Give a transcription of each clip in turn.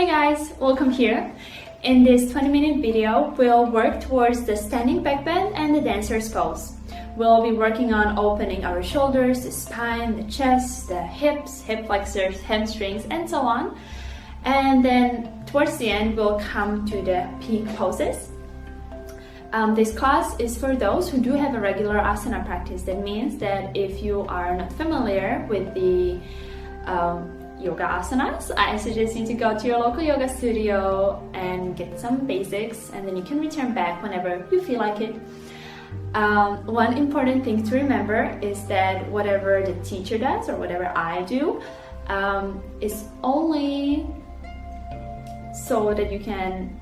Hey guys, welcome here. In this 20-minute video, we'll work towards the standing back bend and the dancer's pose. We'll be working on opening our shoulders, the spine, the chest, the hips, hip flexors, hamstrings, and so on. And then towards the end, we'll come to the peak poses. This class is for those who do have a regular asana practice. That means that if you are not familiar with the yoga asanas, I suggest you to go to your local yoga studio and get some basics, and then you can return back whenever you feel like it. One important thing to remember is that whatever the teacher does or whatever I do is only so that you can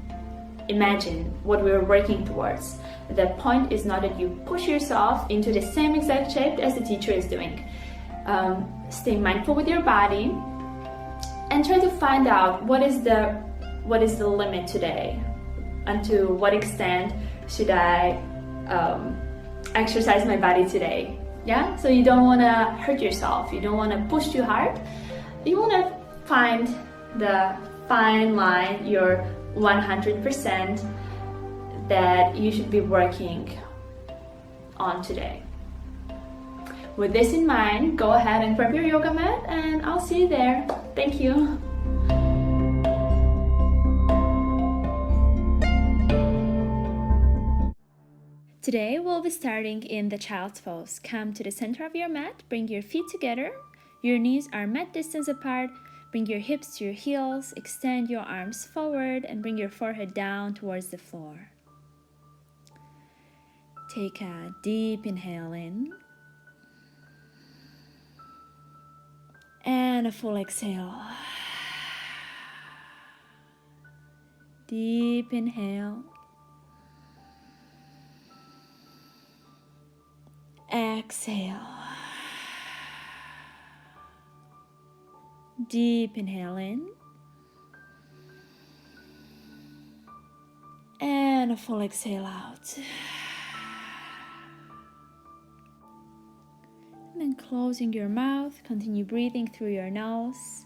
imagine what we're working towards. The point is not that you push yourself into the same exact shape as the teacher is doing. Stay mindful with your body and try to find out what is the limit today, and to what extent should I exercise my body today. Yeah, so you don't want to hurt yourself, you don't want to push too hard, you want to find the fine line, your 100% that you should be working on today. With this in mind, go ahead and prep your yoga mat, and I'll see you there. Thank you. Today we'll be starting in the child's pose. Come to the center of your mat, bring your feet together, your knees are mat distance apart, bring your hips to your heels, extend your arms forward, and bring your forehead down towards the floor. Take a deep inhale in, and a full exhale. Deep inhale. Exhale. Deep inhale in. And a full exhale out. And then closing your mouth, continue breathing through your nose,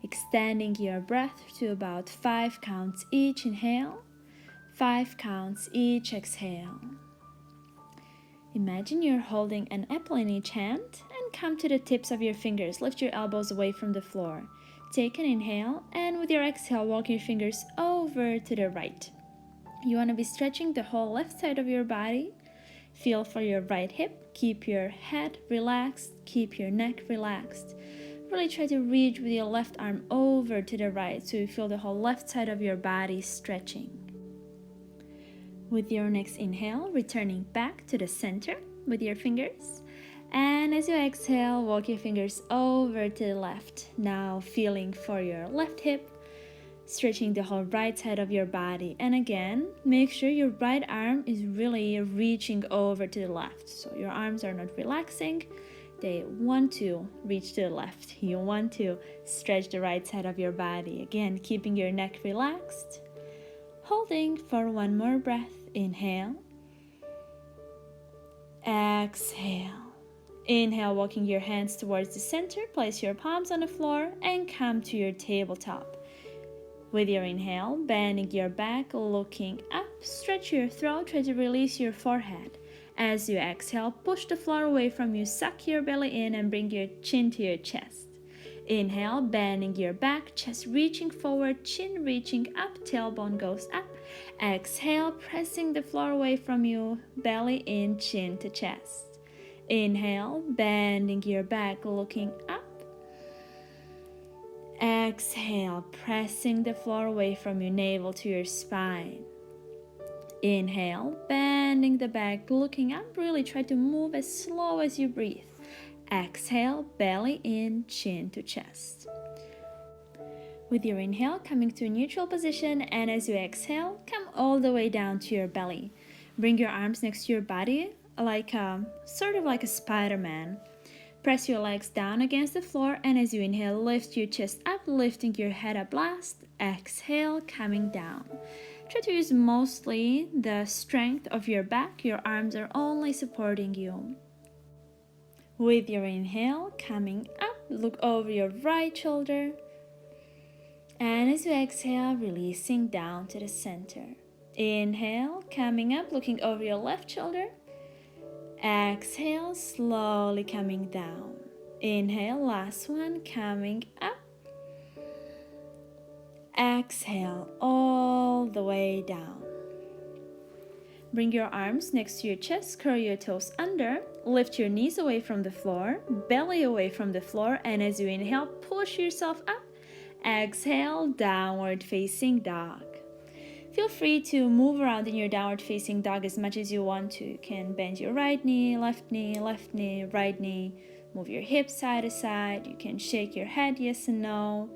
extending your breath to about 5 counts each inhale, 5 counts each exhale. Imagine you're holding an apple in each hand and come to the tips of your fingers. Lift your elbows away from the floor. Take an inhale, and with your exhale, walk your fingers over to the right. You want to be stretching the whole left side of your body. Feel for your right hip. Keep your head relaxed. Keep your neck relaxed. Really try to reach with your left arm over to the right so you feel the whole left side of your body stretching. With your next inhale, returning back to the center with your fingers. And as you exhale, walk your fingers over to the left. Now feeling for your left hip, stretching the whole right side of your body. And again, make sure your right arm is really reaching over to the left. So your arms are not relaxing. They want to reach to the left. You want to stretch the right side of your body. Again, keeping your neck relaxed. Holding for one more breath. Inhale. Exhale. Inhale, walking your hands towards the center. Place your palms on the floor and come to your tabletop. With your inhale, bending your back, looking up, stretch your throat, try to release your forehead. As you exhale, push the floor away from you, suck your belly in and bring your chin to your chest. Inhale, bending your back, chest reaching forward, chin reaching up, tailbone goes up. Exhale, pressing the floor away from you, belly in, chin to chest. Inhale, bending your back, looking up. Exhale, pressing the floor away from your navel to your spine. Inhale, bending the back, looking up. Really try to move as slow as you breathe. Exhale, belly in, chin to chest. With your inhale, coming to a neutral position, and as you exhale, come all the way down to your belly. Bring your arms next to your body, sort of like a Spider-Man. Press your legs down against the floor, and as you inhale, lift your chest up, lifting your head up last. Exhale, coming down. Try to use mostly the strength of your back. Your arms are only supporting you. With your inhale, coming up, look over your right shoulder. And as you exhale, releasing down to the center. Inhale, coming up, looking over your left shoulder. Exhale, slowly coming down. Inhale, last one, coming up. Exhale, all the way down. Bring your arms next to your chest, curl your toes under, lift your knees away from the floor, belly away from the floor, and as you inhale, push yourself up. Exhale, downward facing dog. Feel free to move around in your downward facing dog as much as you want to. You can bend your right knee, right knee, move your hips side to side. You can shake your head yes and no.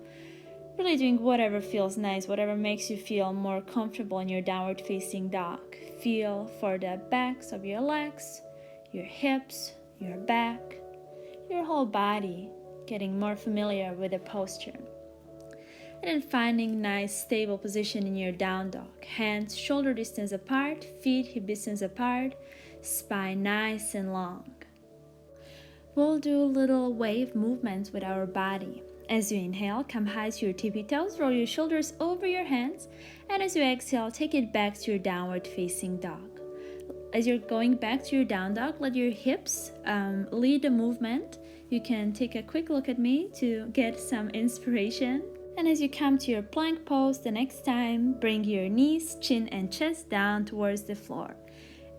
Really doing whatever feels nice, whatever makes you feel more comfortable in your downward facing dog. Feel for the backs of your legs, your hips, your back, your whole body, getting more familiar with the posture. And then finding nice stable position in your down dog. Hands shoulder distance apart, feet hip distance apart, spine nice and long. We'll do little wave movements with our body. As you inhale, come high to your tippy toes, roll your shoulders over your hands, and as you exhale, take it back to your downward facing dog. As you're going back to your down dog, let your hips lead the movement. You can take a quick look at me to get some inspiration. And as you come to your plank pose the next time, bring your knees, chin, and chest down towards the floor.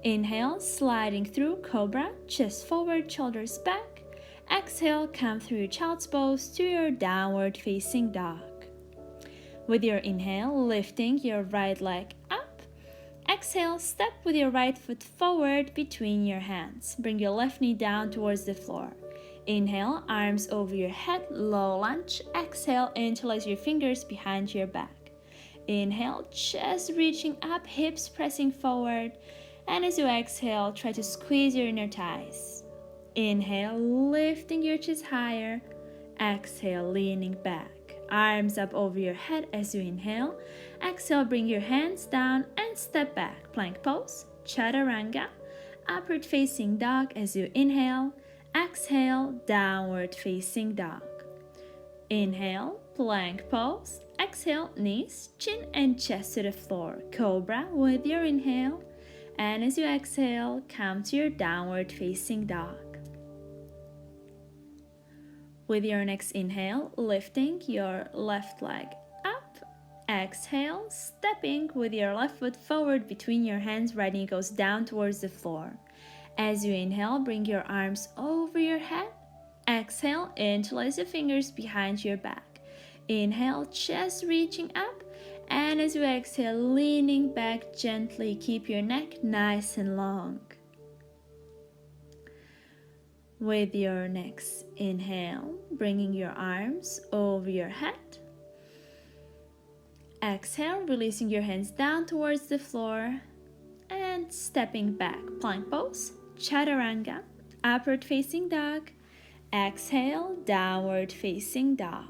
Inhale, sliding through cobra, chest forward, shoulders back. Exhale, come through your child's pose to your downward facing dog. With your inhale, lifting your right leg up. Exhale, step with your right foot forward between your hands. Bring your left knee down towards the floor. Inhale, arms over your head, low lunge. Exhale, interlace your fingers behind your back. Inhale, chest reaching up, hips pressing forward. And as you exhale, try to squeeze your inner thighs. Inhale, lifting your chest higher. Exhale, leaning back. Arms up over your head as you inhale. Exhale, bring your hands down and step back. Plank pose, chaturanga. Upward facing dog as you inhale. Exhale, downward facing dog. Inhale, plank pose. Exhale, knees, chin and chest to the floor. Cobra with your inhale. And as you exhale, come to your downward facing dog. With your next inhale, lifting your left leg up. Exhale, stepping with your left foot forward between your hands, right knee goes down towards the floor. As you inhale, bring your arms over your head. Exhale, interlace your fingers behind your back. Inhale, chest reaching up. And as you exhale, leaning back gently, keep your neck nice and long. With your next inhale, bringing your arms over your head. Exhale, releasing your hands down towards the floor and stepping back. Plank pose, chaturanga, upward facing dog. Exhale, downward facing dog.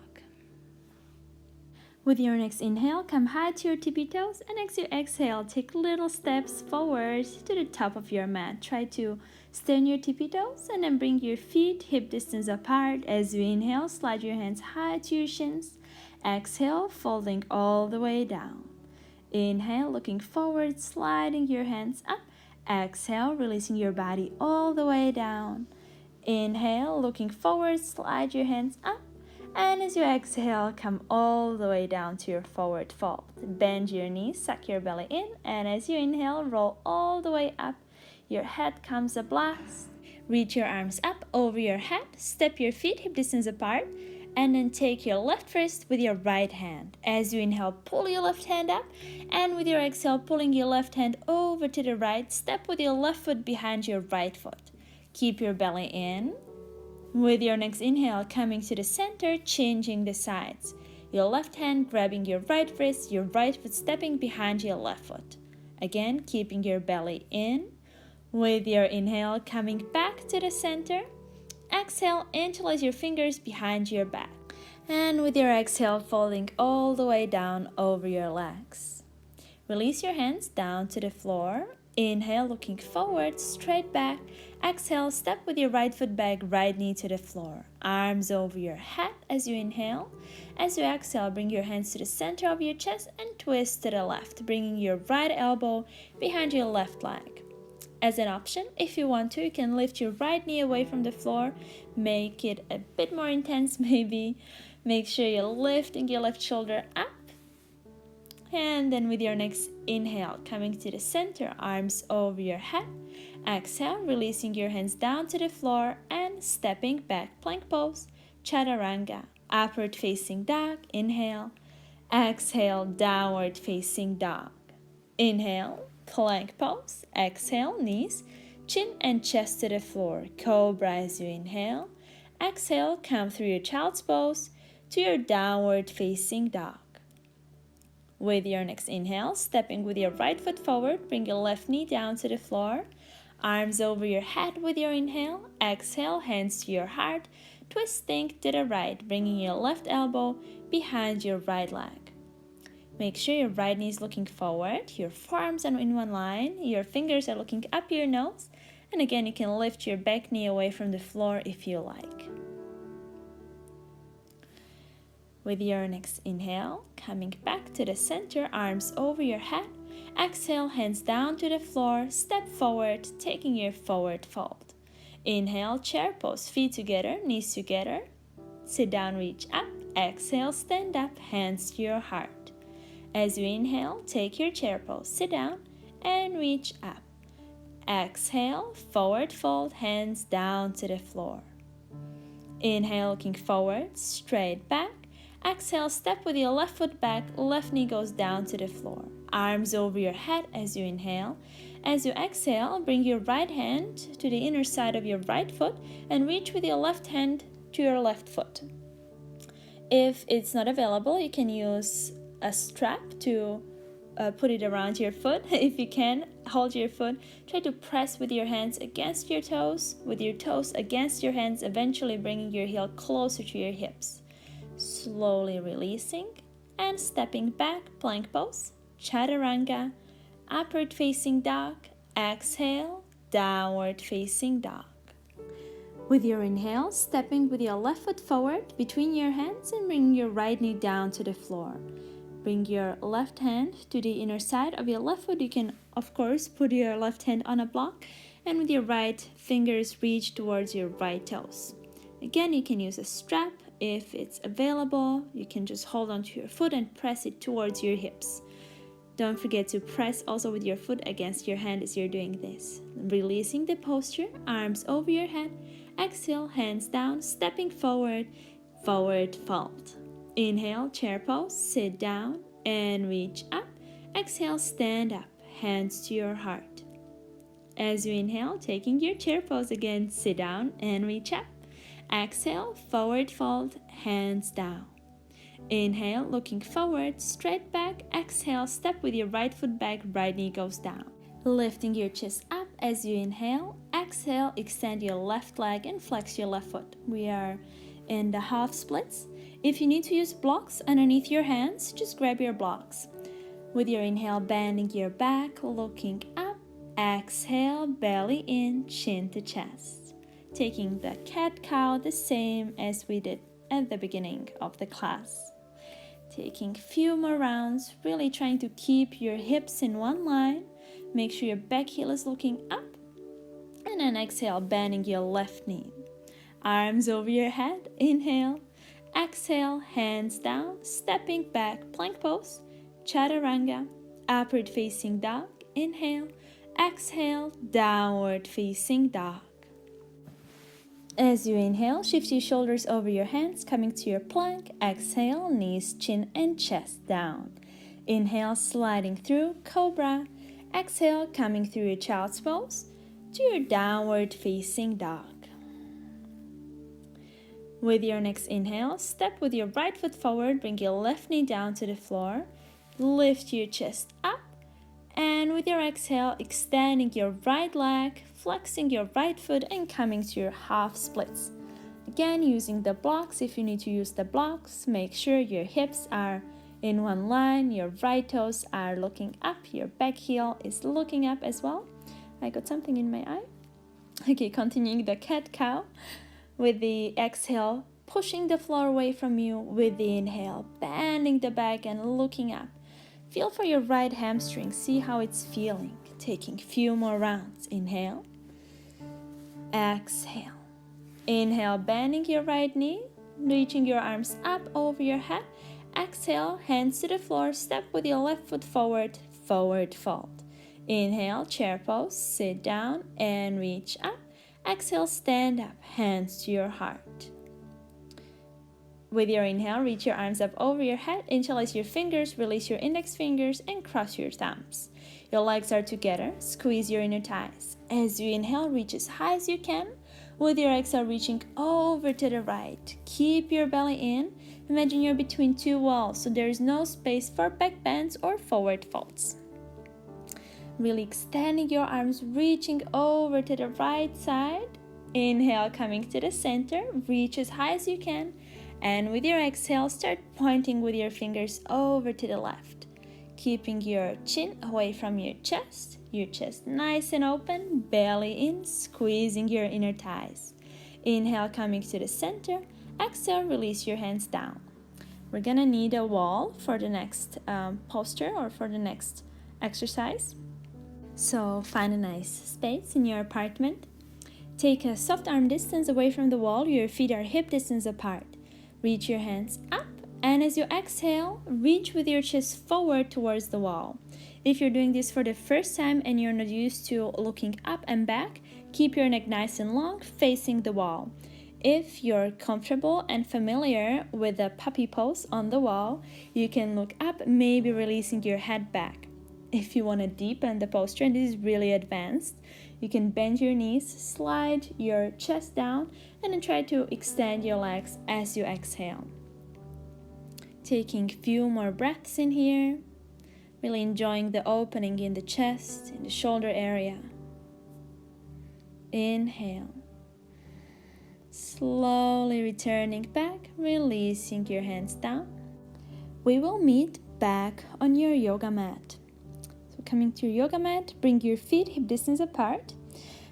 With your next inhale, come high to your tippy toes, and as you exhale, take little steps forward to the top of your mat. Try to stay on your tippy toes and then bring your feet hip distance apart. As you inhale, slide your hands high to your shins. Exhale, folding all the way down. Inhale, looking forward, sliding your hands up. Exhale, releasing your body all the way down. Inhale, looking forward, slide your hands up. And as you exhale, come all the way down to your forward fold. Bend your knees, suck your belly in, and as you inhale, roll all the way up. Your head comes a blast. Reach your arms up over your head, step your feet hip distance apart, and then take your left wrist with your right hand. As you inhale, pull your left hand up, and with your exhale, pulling your left hand over to the right, step with your left foot behind your right foot. Keep your belly in. With your next inhale, coming to the center, changing the sides. Your left hand grabbing your right wrist, your right foot stepping behind your left foot. Again, keeping your belly in. With your inhale, coming back to the center. Exhale, interlace your fingers behind your back. And with your exhale, folding all the way down over your legs. Release your hands down to the floor. Inhale, looking forward, straight back. Exhale, step with your right foot back, right knee to the floor. Arms over your head as you inhale. As you exhale, bring your hands to the center of your chest and twist to the left, bringing your right elbow behind your left leg. As an option, if you want to, you can lift your right knee away from the floor. Make it a bit more intense maybe. Make sure you're lifting your left shoulder up. And then with your next inhale, coming to the center, arms over your head. Exhale, releasing your hands down to the floor and stepping back, plank pose, chaturanga, upward facing dog. Inhale. Exhale, downward facing dog. Inhale, plank pose. Exhale, knees, chin and chest to the floor. Cobra as you inhale. Exhale, come through your child's pose to your downward facing dog. With your next inhale, stepping with your right foot forward, bring your left knee down to the floor. Arms over your head with your inhale. Exhale, hands to your heart, twisting to the right, bringing your left elbow behind your right leg. Make sure your right knee is looking forward, your forearms are in one line, your fingers are looking up your nose, and again you can lift your back knee away from the floor if you like. With your next inhale, coming back to the center, arms over your head. Exhale, hands down to the floor, step forward, taking your forward fold. Inhale, chair pose, feet together, knees together. Sit down, reach up. Exhale, stand up, hands to your heart. As you inhale, take your chair pose, sit down and reach up. Exhale, forward fold, hands down to the floor. Inhale, looking forward, straight back. Exhale, step with your left foot back, left knee goes down to the floor. Arms over your head as you inhale. As you exhale, bring your right hand to the inner side of your right foot and reach with your left hand to your left foot. If it's not available, you can use a strap to put it around your foot. If you can, hold your foot. Try to press with your hands against your toes, with your toes against your hands, eventually bringing your heel closer to your hips. Slowly releasing and stepping back, plank pose, chaturanga, upward facing dog. Exhale, downward facing dog. With your inhale, stepping with your left foot forward between your hands and bring your right knee down to the floor. Bring your left hand to the inner side of your left foot. You can, of course, put your left hand on a block and with your right fingers reach towards your right toes. Again, you can use a strap. If it's available, you can just hold onto your foot and press it towards your hips. Don't forget to press also with your foot against your hand as you're doing this. Releasing the posture, arms over your head. Exhale, hands down, stepping forward, forward fold. Inhale, chair pose, sit down and reach up. Exhale, stand up, hands to your heart. As you inhale, taking your chair pose again, sit down and reach up. Exhale, forward fold, hands down. Inhale, looking forward, straight back. Exhale, step with your right foot back, right knee goes down. Lifting your chest up as you inhale. Exhale, extend your left leg and flex your left foot. We are in the half splits. If you need to use blocks underneath your hands, just grab your blocks. With your inhale, bending your back, looking up. Exhale, belly in, chin to chest. Taking the cat-cow the same as we did at the beginning of the class. Taking a few more rounds, really trying to keep your hips in one line. Make sure your back heel is looking up. And then exhale, bending your left knee. Arms over your head, inhale. Exhale, hands down, stepping back, plank pose, chaturanga, upward facing dog. Inhale, exhale, downward facing dog. As you inhale, shift your shoulders over your hands, coming to your plank. Exhale, knees, chin, and chest down. Inhale, sliding through, cobra. Exhale, coming through your child's pose to your downward facing dog. With your next inhale, step with your right foot forward, bring your left knee down to the floor. Lift your chest up. And with your exhale, extending your right leg, flexing your right foot and coming to your half splits. Again, using the blocks. If you need to use the blocks, make sure your hips are in one line. Your right toes are looking up. Your back heel is looking up as well. I got something in my eye. Okay, continuing the cat-cow. With the exhale, pushing the floor away from you. With the inhale, bending the back and looking up. Feel for your right hamstring. See how it's feeling. Taking few more rounds. Inhale. Exhale. Inhale, bending your right knee, reaching your arms up over your head. Exhale, hands to the floor, step with your left foot forward, forward fold. Inhale, chair pose, sit down and reach up. Exhale, stand up, hands to your heart. With your inhale, reach your arms up over your head, interlace your fingers, release your index fingers, and cross your thumbs. Your legs are together, squeeze your inner thighs. As you inhale, reach as high as you can. With your exhale, reaching over to the right. Keep your belly in. Imagine you're between two walls, so there is no space for back bends or forward folds. Really extending your arms, reaching over to the right side. Inhale, coming to the center, reach as high as you can. And with your exhale, start pointing with your fingers over to the left. Keeping your chin away from your chest nice and open, belly in, squeezing your inner thighs. Inhale, coming to the center. Exhale, release your hands down. We're gonna need a wall for the next posture or for the next exercise. So find a nice space in your apartment. Take a soft arm distance away from the wall. Your feet are hip distance apart. Reach your hands up, and as you exhale, reach with your chest forward towards the wall. If you're doing this for the first time and you're not used to looking up and back, keep your neck nice and long, facing the wall. If you're comfortable and familiar with the puppy pose on the wall, you can look up, maybe releasing your head back. If you want to deepen the posture, and this is really advanced, you can bend your knees, slide your chest down, and then try to extend your legs as you exhale. Taking a few more breaths in here, really enjoying the opening in the chest, in the shoulder area. Inhale. Slowly returning back, releasing your hands down. We will meet back on your yoga mat. So coming to your yoga mat, bring your feet hip distance apart.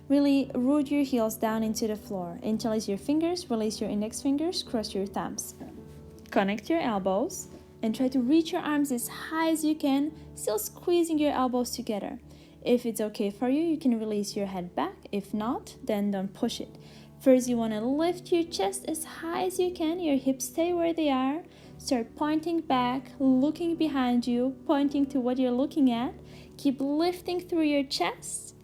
Really root your heels down into the floor. Interlace your fingers, release your index fingers, cross your thumbs. Connect your elbows and try to reach your arms as high as you can, still squeezing your elbows together. If it's okay for you, you can release your head back. If not, then don't push it. First, you want to lift your chest as high as you can. Your hips stay where they are. Start pointing back, looking behind you, pointing to what you're looking at. Keep lifting through your chest.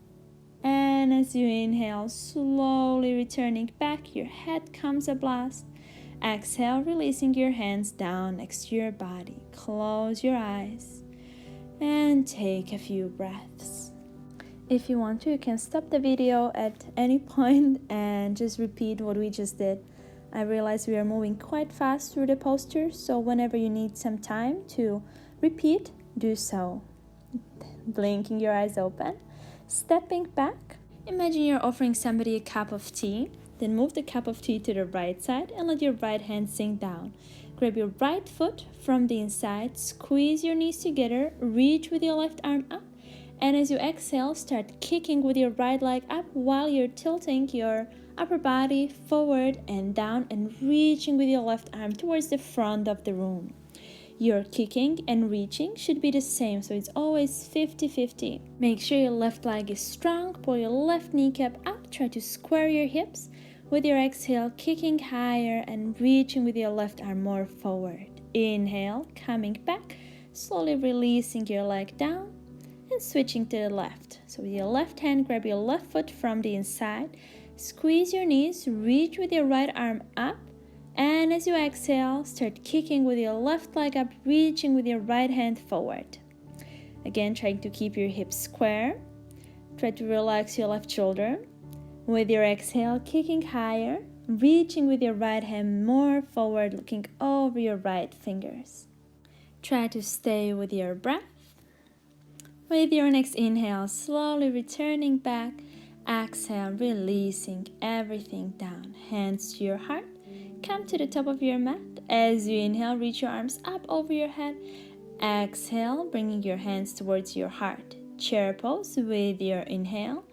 And as you inhale, slowly returning back, your head comes a blast. Exhale, releasing your hands down next to your body. Close your eyes and take a few breaths. If you want to, you can stop the video at any point and just repeat what we just did. I realize we are moving quite fast through the posture, so whenever you need some time to repeat, do so. Blinking your eyes open, stepping back. Imagine you're offering somebody a cup of tea. Then move the cup of tea to the right side and let your right hand sink down. Grab your right foot from the inside, squeeze your knees together, reach with your left arm up, and as you exhale, start kicking with your right leg up while you're tilting your upper body forward and down and reaching with your left arm towards the front of the room. Your kicking and reaching should be the same, so it's always 50-50. Make sure your left leg is strong, pull your left kneecap up, try to square your hips. With your exhale, kicking higher and reaching with your left arm more forward. Inhale, coming back, slowly releasing your leg down and switching to the left. So with your left hand, grab your left foot from the inside, squeeze your knees, reach with your right arm up, and as you exhale, start kicking with your left leg up, reaching with your right hand forward. Again, trying to keep your hips square. Try to relax your left shoulder. With your exhale, kicking higher, reaching with your right hand more forward, looking over your right fingers. Try to stay with your breath. With your next inhale, slowly returning back. Exhale, releasing everything down. Hands to your heart. Come to the top of your mat As you inhale, reach your arms up over your head. Exhale, bringing your hands towards your heart. Chair pose with your inhale.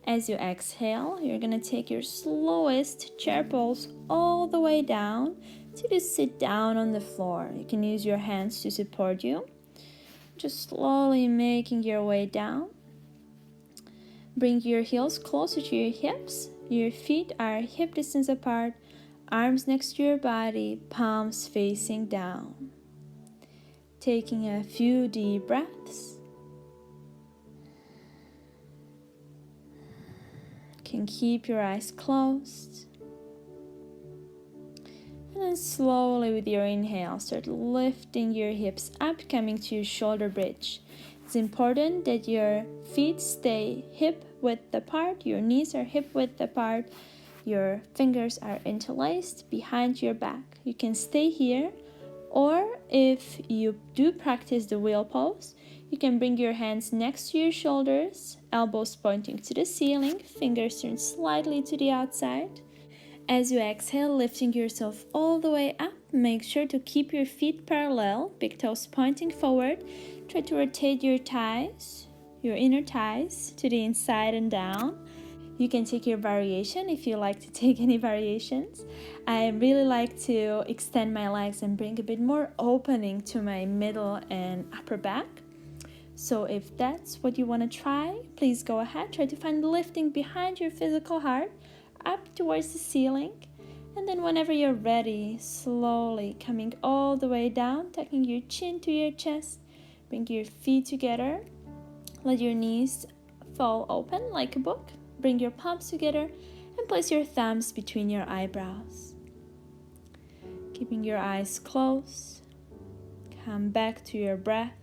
As you exhale, you're going to take your slowest chair pose all the way down to just sit down on the floor. You can use your hands to support you. Just slowly making your way down. Bring your heels closer to your hips. Your feet are hip distance apart. Arms next to your body, palms facing down. Taking a few deep breaths. Can keep your eyes closed. And then slowly with your inhale, start lifting your hips up, coming to your shoulder bridge. It's important that your feet stay hip width apart, your knees are hip width apart, your fingers are interlaced behind your back. You can stay here, or if you do practice the wheel pose, you can bring your hands next to your shoulders, elbows pointing to the ceiling, fingers turned slightly to the outside. As you exhale, lifting yourself all the way up, make sure to keep your feet parallel, big toes pointing forward. Try to rotate your thighs, your inner thighs, to the inside and down. You can take your variation if you like to take any variations. I really like to extend my legs and bring a bit more opening to my middle and upper back. So if that's what you want to try, please go ahead. Try to find lifting behind your physical heart, up towards the ceiling. And then whenever you're ready, slowly coming all the way down, tucking your chin to your chest. Bring your feet together. Let your knees fall open like a book. Bring your palms together and place your thumbs between your eyebrows. Keeping your eyes closed. Come back to your breath.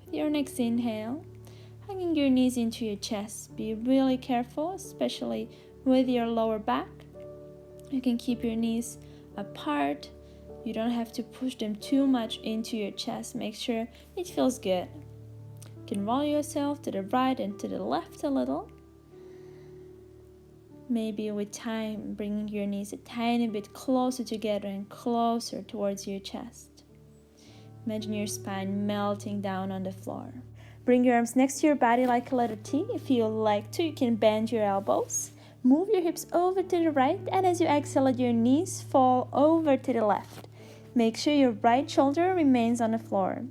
With your next inhale, hugging your knees into your chest. Be really careful, especially with your lower back. You can keep your knees apart. You don't have to push them too much into your chest. Make sure it feels good. You can roll yourself to the right and to the left a little. Maybe with time, bringing your knees a tiny bit closer together and closer towards your chest. Imagine your spine melting down on the floor. Bring your arms next to your body like a letter T. If you like to, you can bend your elbows. Move your hips over to the right, and as you exhale, let your knees fall over to the left. Make sure your right shoulder remains on the floor.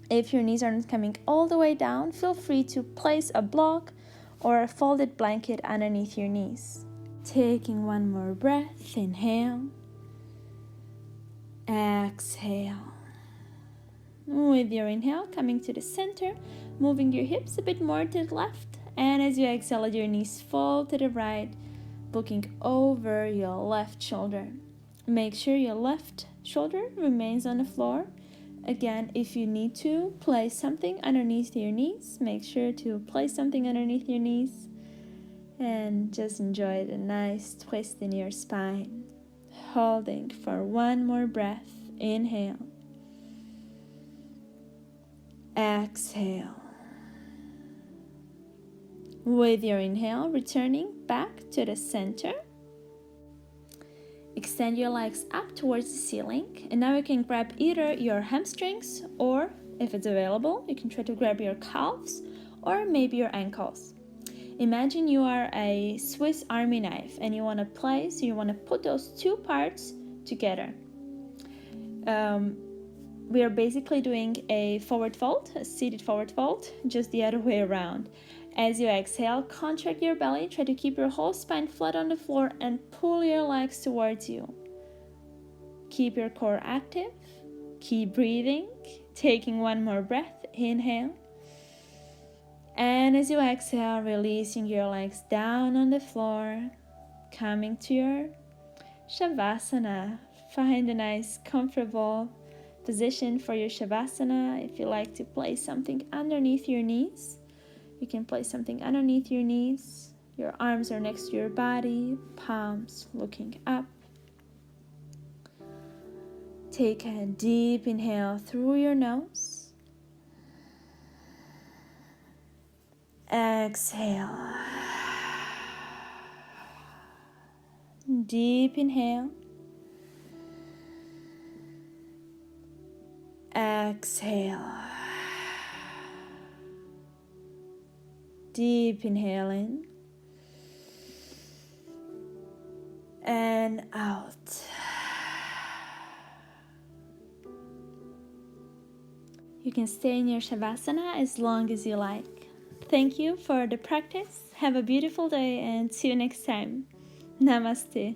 If your knees aren't coming all the way down, feel free to place a block or a folded blanket underneath your knees. Taking one more breath, inhale, exhale. With your inhale, coming to the center, moving your hips a bit more to the left, and as you exhale, let your knees fall to the right, looking over your left shoulder. Make sure your left shoulder remains on the floor. Again, if you need to place something underneath your knees, make sure to place something underneath your knees, and just enjoy the nice twist in your spine. Holding for one more breath. Inhale. Exhale. With your inhale, returning back to the center. Extend your legs up towards the ceiling, and now you can grab either your hamstrings, or if it's available, you can try to grab your calves or maybe your ankles. Imagine you are a Swiss Army knife and you want to put those two parts together. We are basically doing a forward fold, a seated forward fold, just the other way around. As you exhale, contract your belly, try to keep your whole spine flat on the floor and pull your legs towards you. Keep your core active, keep breathing, taking one more breath, inhale. And as you exhale, releasing your legs down on the floor, coming to your Shavasana. Find a nice, comfortable position for your Shavasana. If you like to place something underneath your knees, you can place something underneath your knees. Your arms are next to your body, palms looking up. Take a deep inhale through your nose. Exhale. Deep inhale. Exhale. Deep inhale in and out. You can stay in your Shavasana as long as you like. Thank you for the practice. Have a beautiful day and see you next time. Namaste.